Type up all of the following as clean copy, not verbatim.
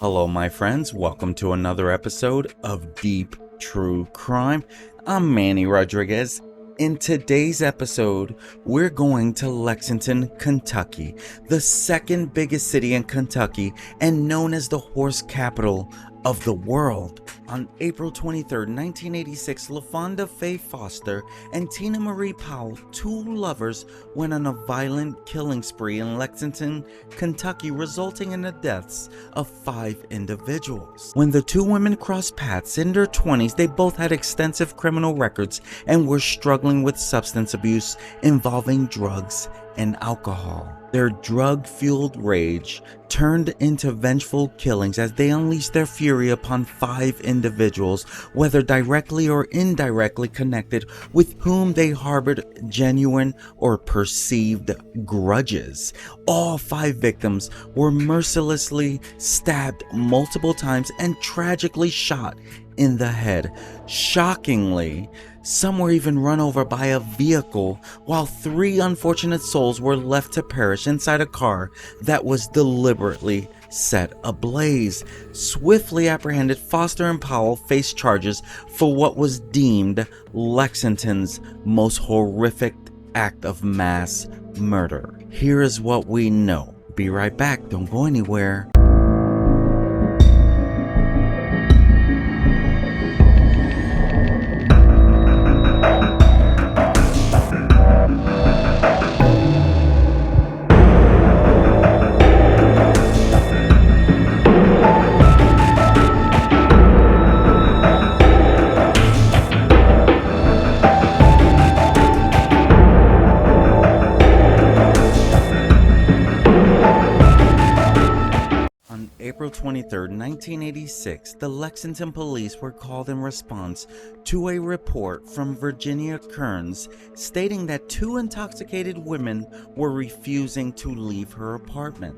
Hello, my friends. Welcome to another episode of Deep True Crime. I'm Manny Rodriguez. In today's episode, we're going to Lexington, Kentucky, the second biggest city in Kentucky and known as the horse capital of the world. On April 23, 1986, Lafonda Faye Foster and Tina Marie Powell, two lovers, went on a violent killing spree in Lexington, Kentucky, resulting in the deaths of 5 individuals. When the two women crossed paths in their 20s, they both had extensive criminal records and were struggling with substance abuse involving drugs and alcohol. Their drug-fueled rage turned into vengeful killings as they unleashed their fury upon 5 individuals, whether directly or indirectly connected, with whom they harbored genuine or perceived grudges. All 5 victims were mercilessly stabbed multiple times and tragically shot in the head. Shockingly, some were even run over by a vehicle, while 3 unfortunate souls were left to perish inside a car that was deliberately set ablaze. Swiftly apprehended, Foster and Powell faced charges for what was deemed Lexington's most horrific act of mass murder. Here is what we know. Be right back. Don't go anywhere. April 23, 1986, the Lexington police were called in response to a report from Virginia Kearns stating that 2 intoxicated women were refusing to leave her apartment.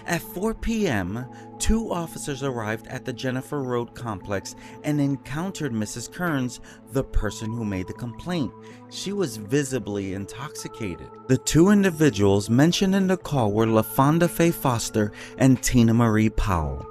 At 4 p.m., 2 officers arrived at the Jennifer Road complex and encountered Mrs. Kearns, the person who made the complaint. She was visibly intoxicated. The 2 individuals mentioned in the call were Lafonda Faye Foster and Tina Marie Powell.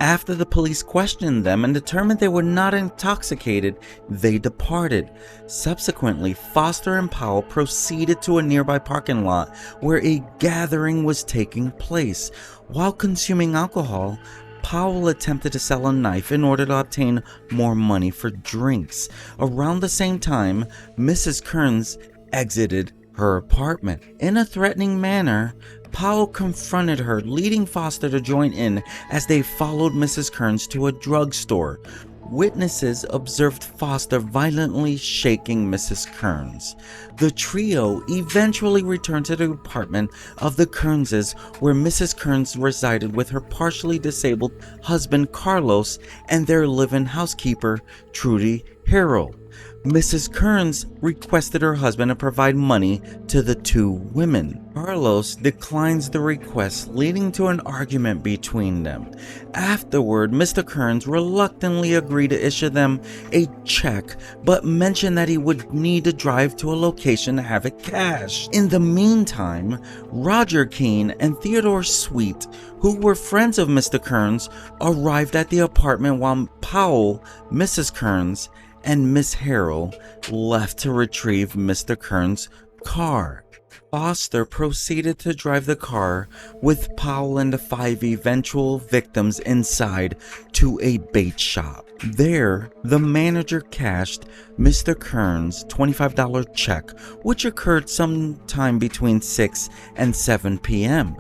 After the police questioned them and determined they were not intoxicated, they departed. Subsequently, Foster and Powell proceeded to a nearby parking lot where a gathering was taking place. While consuming alcohol, Powell attempted to sell a knife in order to obtain more money for drinks. Around the same time, Mrs. Kearns exited her apartment. In a threatening manner, Powell confronted her, leading Foster to join in as they followed Mrs. Kearns to a drugstore. Witnesses observed Foster violently shaking Mrs. Kearns. The trio eventually returned to the apartment of the Kearnses, where Mrs. Kearns resided with her partially disabled husband Carlos and their live-in housekeeper Trudy Harrell. Mrs. Kearns requested her husband to provide money to the 2 women. Carlos declines the request, leading to an argument between them. Afterward, Mr. Kearns reluctantly agreed to issue them a check, but mentioned that he would need to drive to a location to have it cashed. In the meantime, Roger Keene and Theodore Sweet, who were friends of Mr. Kearns, arrived at the apartment while Powell, Mrs. Kearns, and Miss Harrell left to retrieve Mr. Kearns' car. Foster proceeded to drive the car with Powell and the 5 eventual victims inside to a bait shop. There, the manager cashed Mr. Kearns' $25 check, which occurred sometime between 6 and 7 p.m.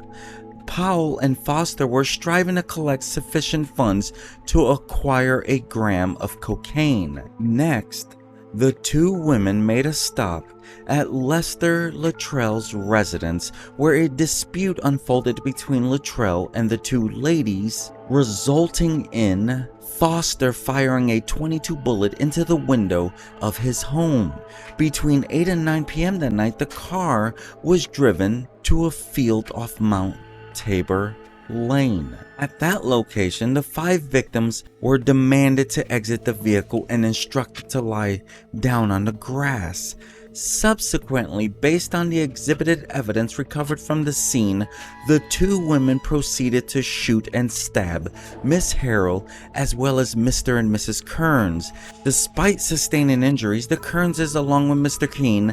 Powell and Foster were striving to collect sufficient funds to acquire a gram of cocaine. Next, the 2 women made a stop at Lester Luttrell's residence, where a dispute unfolded between Luttrell and the 2 ladies, resulting in Foster firing a .22 bullet into the window of his home. Between 8 and 9 p.m. that night, the car was driven to a field off Mount Tabor Lane. At that location, the 5 victims were demanded to exit the vehicle and instructed to lie down on the grass. Subsequently, based on the exhibited evidence recovered from the scene, the two women proceeded to shoot and stab Miss Harrell as well as Mr. and Mrs. Kearns. Despite sustaining injuries, the Kearnses, along with Mr. Keene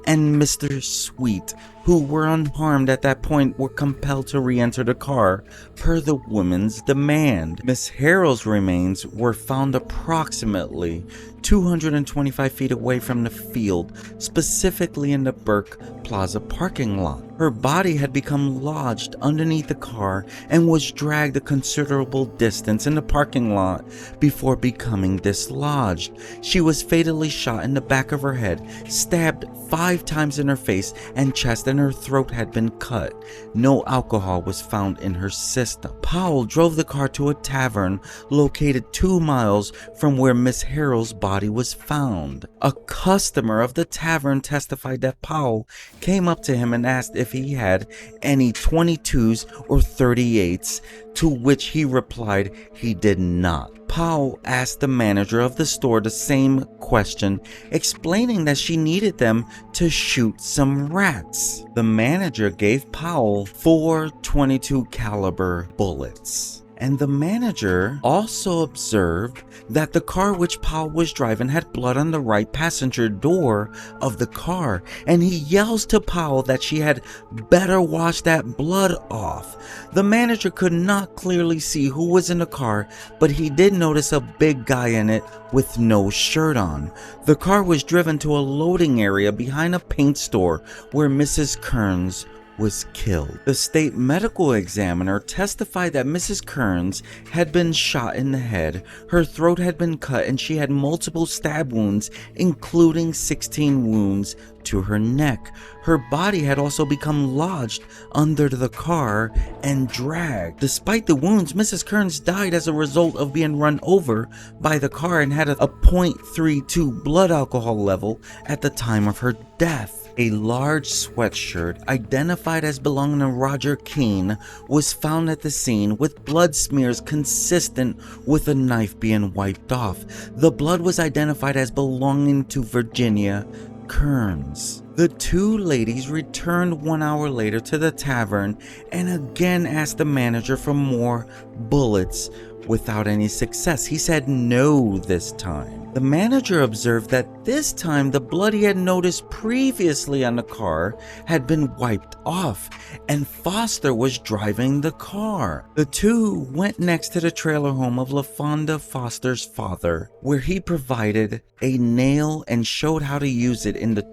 and Mr. Sweet, who were unharmed at that point, were compelled to re-enter the car per the woman's demand. Miss Harrell's remains were found approximately 225 feet away from the field, specifically in the Burke Plaza parking lot. Her body had become lodged underneath the car and was dragged a considerable distance in the parking lot before becoming dislodged. She was fatally shot in the back of her head, stabbed 5 times in her face and chest, and her throat had been cut. No alcohol was found in her system. Powell drove the car to a tavern located 2 miles from where Miss Harrell's body was found. A customer of the tavern testified that Powell came up to him and asked if he had any 22s or 38s, to which he replied he did not. Powell asked the manager of the store the same question, explaining that she needed them to shoot some rats. The manager gave Powell 4 .22 caliber bullets. And the manager also observed that the car which Powell was driving had blood on the right passenger door of the car, and he yells to Powell that she had better wash that blood off. The manager could not clearly see who was in the car, but he did notice a big guy in it with no shirt on. The car was driven to a loading area behind a paint store where Mrs. Kearns was killed. The state medical examiner testified that Mrs. Kearns had been shot in the head, her throat had been cut, and she had multiple stab wounds, including 16 wounds to her neck. Her body had also become lodged under the car and dragged. Despite the wounds, Mrs. Kearns died as a result of being run over by the car and had a .32 blood alcohol level at the time of her death. A large sweatshirt identified as belonging to Roger Keene was found at the scene with blood smears consistent with a knife being wiped off. The blood was identified as belonging to Virginia Kearns. The two ladies returned 1 hour later to the tavern and again asked the manager for more bullets without any success. He said no this time. The manager observed that this time the blood he had noticed previously on the car had been wiped off, and Foster was driving the car. The two went next to the trailer home of Lafonda Foster's father, where he provided a nail and showed how to use it in the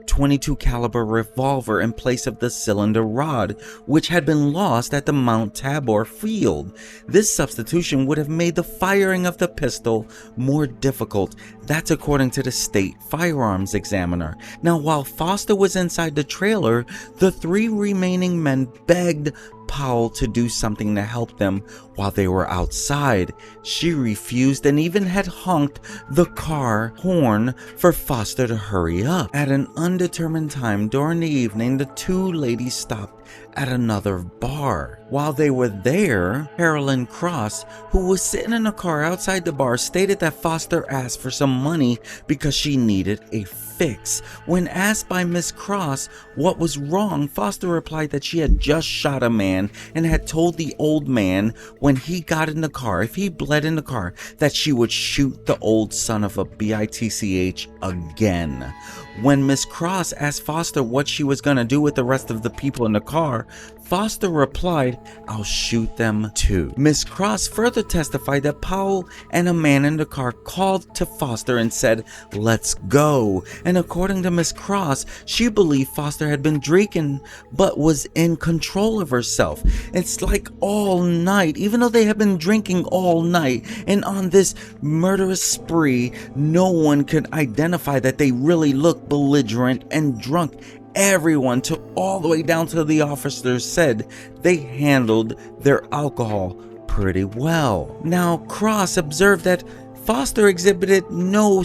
.22 caliber revolver in place of the cylinder rod, which had been lost at the Mount Tabor field. This substitution would have made the firing of the pistol more difficult. That's according to the state firearms examiner. Now, while Foster was inside the trailer, the 3 remaining men begged Powell to do something to help them while they were outside. She refused and even had honked the car horn for Foster to hurry up. At an undetermined time during the evening, the two ladies stopped at another bar. While they were there, Carolyn Cross, who was sitting in a car outside the bar, stated that Foster asked for some money because she needed a fix. When asked by Miss Cross what was wrong, Foster replied that she had just shot a man and had told the old man when he got in the car, if he bled in the car, that she would shoot the old son of a bitch again. When Miss Cross asked Foster what she was going to do with the rest of the people in the car, Foster replied, "I'll shoot them too." Miss Cross further testified that Powell and a man in the car called to Foster and said, "Let's go." And according to Miss Cross, she believed Foster had been drinking but was in control of herself. It's like all night, even though they had been drinking all night and on this murderous spree, no one could identify that they really looked belligerent and drunk. Everyone, to all the way down to the officers, said they handled their alcohol pretty well. Now, Cross observed that Foster exhibited no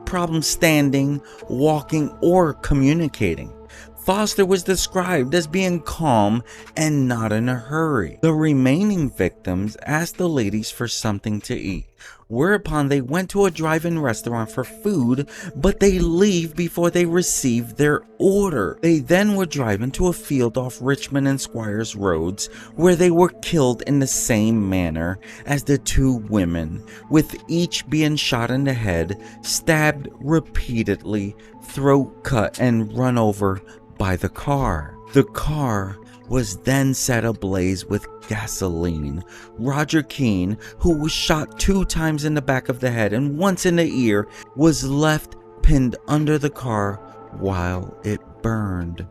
problem standing, walking, or communicating. Foster was described as being calm and not in a hurry. The remaining victims asked the ladies for something to eat. whereupon they went to a drive-in restaurant for food, but they leave before they receive their order. They then were driven to a field off Richmond and Squires Roads, where they were killed in the same manner as the two women, with each being shot in the head, stabbed repeatedly, throat cut, and run over by the car. The car was then set ablaze with gasoline. Roger Keene, who was shot 2 times in the back of the head and once in the ear, was left pinned under the car while it burned.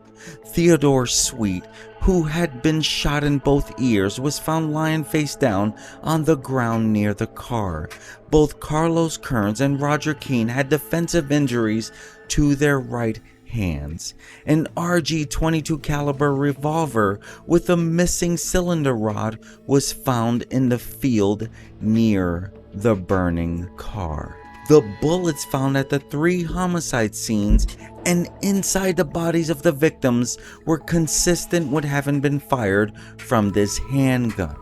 Theodore Sweet, who had been shot in both ears, was found lying face down on the ground near the car. Both Carlos Kearns and Roger Keene had defensive injuries to their right hands. An RG-22 caliber revolver with a missing cylinder rod was found in the field near the burning car. The bullets found at the 3 homicide scenes and inside the bodies of the victims were consistent with having been fired from this handgun.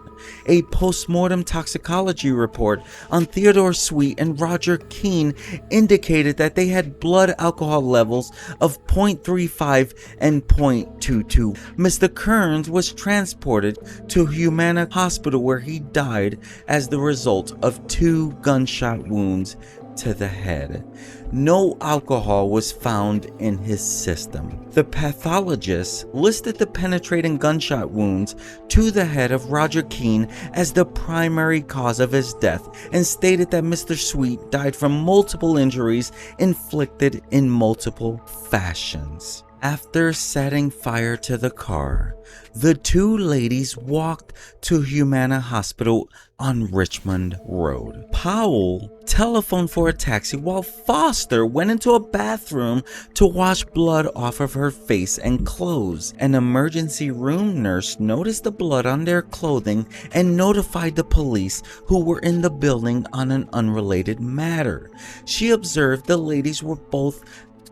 A post-mortem toxicology report on Theodore Sweet and Roger Keene indicated that they had blood alcohol levels of 0.35 and 0.22. Mr. Kearns was transported to Humana Hospital, where he died as the result of 2 gunshot wounds to the head. No alcohol was found in his system. The pathologist listed the penetrating gunshot wounds to the head of Roger Keene as the primary cause of his death and stated that Mr. Sweet died from multiple injuries inflicted in multiple fashions. After setting fire to the car, the 2 ladies walked to Humana Hospital on Richmond Road. Powell telephoned for a taxi while Foster went into a bathroom to wash blood off of her face and clothes. An emergency room nurse noticed the blood on their clothing and notified the police, who were in the building on an unrelated matter. She observed the ladies were both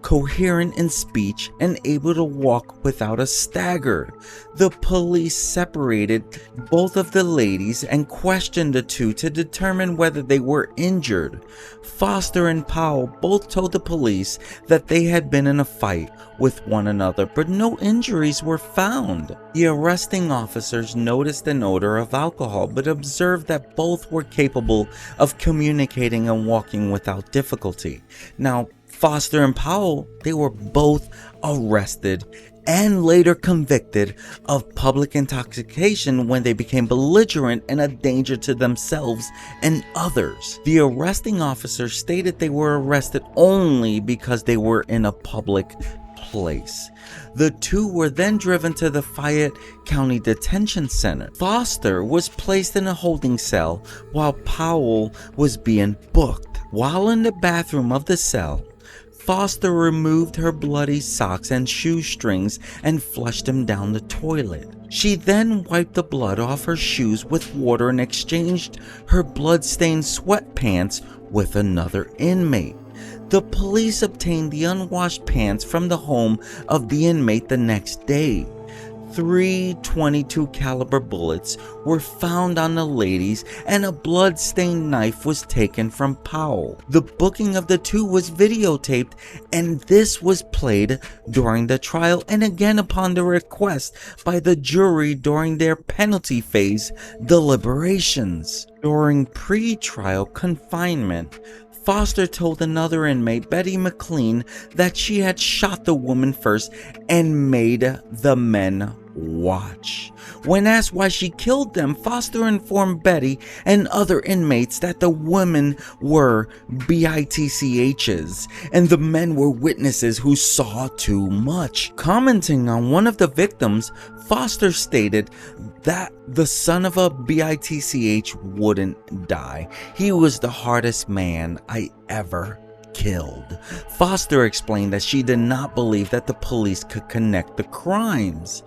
coherent in speech and able to walk without a stagger. The police separated both of the ladies and questioned the 2 to determine whether they were injured. Foster and Powell both told the police that they had been in a fight with one another, but no injuries were found. The arresting officers noticed an odor of alcohol, but observed that both were capable of communicating and walking without difficulty. Now, Foster and Powell, they were both arrested and later convicted of public intoxication when they became belligerent and a danger to themselves and others. The arresting officer stated they were arrested only because they were in a public place. The 2 were then driven to the Fayette County Detention Center. Foster was placed in a holding cell while Powell was being booked. While in the bathroom of the cell, Foster removed her bloody socks and shoestrings and flushed them down the toilet. She then wiped the blood off her shoes with water and exchanged her blood-stained sweatpants with another inmate. The police obtained the unwashed pants from the home of the inmate the next day. 3 .22 caliber bullets were found on the ladies and a blood-stained knife was taken from Powell. The booking of the 2 was videotaped, and this was played during the trial and again upon the request by the jury during their penalty phase deliberations. During pre-trial confinement, Foster told another inmate, Betty McLean, that she had shot the woman first and made the men watch. When asked why she killed them, Foster informed Betty and other inmates that the women were BITCHs and the men were witnesses who saw too much. Commenting on one of the victims, Foster stated that the son of a BITCH wouldn't die. He was the hardest man I ever killed. Foster explained that she did not believe that the police could connect the crimes.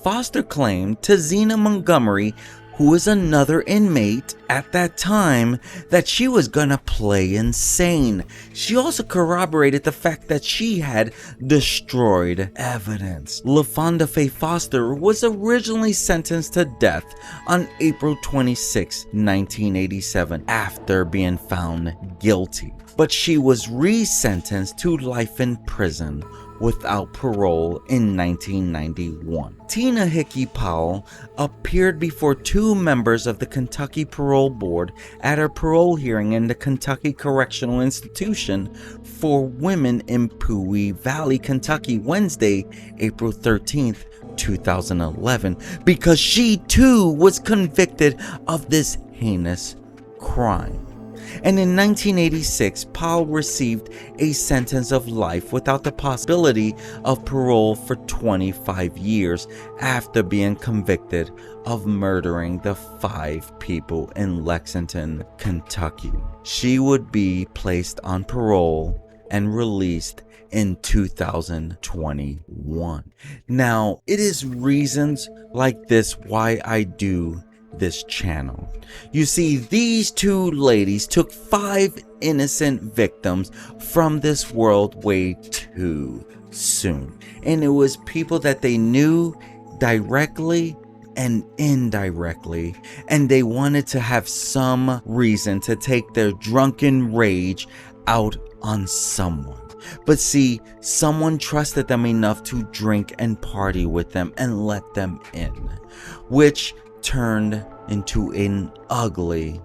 Foster claimed to Zena Montgomery, who was another inmate at that time, that she was gonna play insane. She also corroborated the fact that she had destroyed evidence. Lafonda Faye Foster was originally sentenced to death on April 26, 1987, after being found guilty. But she was re-sentenced to life in prison without parole in 1991. Tina Hickey Powell appeared before two members of the Kentucky Parole Board at her parole hearing in the Kentucky Correctional Institution for Women in Pewee Valley, Kentucky, Wednesday, April 13th, 2011, because she too was convicted of this heinous crime. And in 1986, Powell received a sentence of life without the possibility of parole for 25 years after being convicted of murdering the 5 people in Lexington, Kentucky. She would be placed on parole and released in 2021. Now, it is reasons like this why I do this channel. You see, these two ladies took 5 innocent victims from this world way too soon, and it was people that they knew directly and indirectly, and they wanted to have some reason to take their drunken rage out on someone. But see, someone trusted them enough to drink and party with them and let them in, which turned into an ugly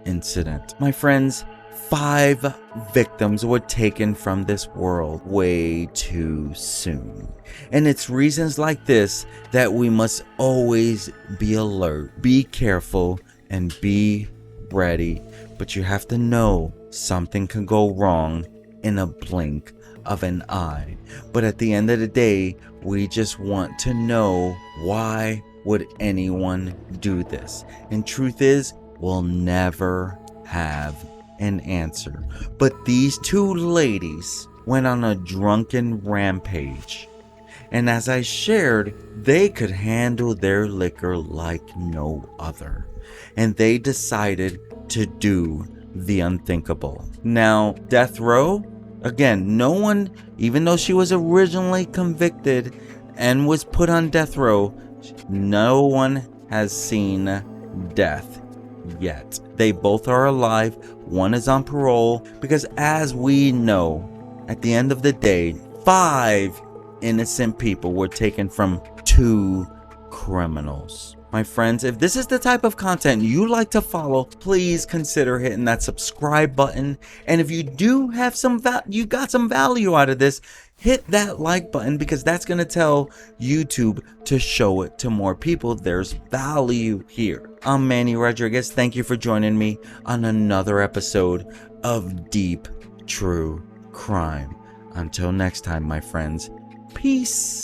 incident. My friends, 5 victims were taken from this world way too soon. And it's reasons like this that we must always be alert, be careful, and be ready. But you have to know something can go wrong in a blink of an eye. But at the end of the day, we just want to know, why would anyone do this? And truth is, we'll never have an answer. But these two ladies went on a drunken rampage, and as I shared, they could handle their liquor like no other, and they decided to do the unthinkable. Now, death row, again, no one, even though she was originally convicted and was put on death row, no one has seen death yet. They both are alive. One is on parole, because as we know, at the end of the day, 5 innocent people were taken from 2 criminals. My friends, if this is the type of content you like to follow, please consider hitting that subscribe button. And if you do have you got some value out of this, hit that like button, because that's going to tell YouTube to show it to more people. There's value here. I'm Manny Rodriguez. Thank you for joining me on another episode of Deep True Crime. Until next time, my friends, peace.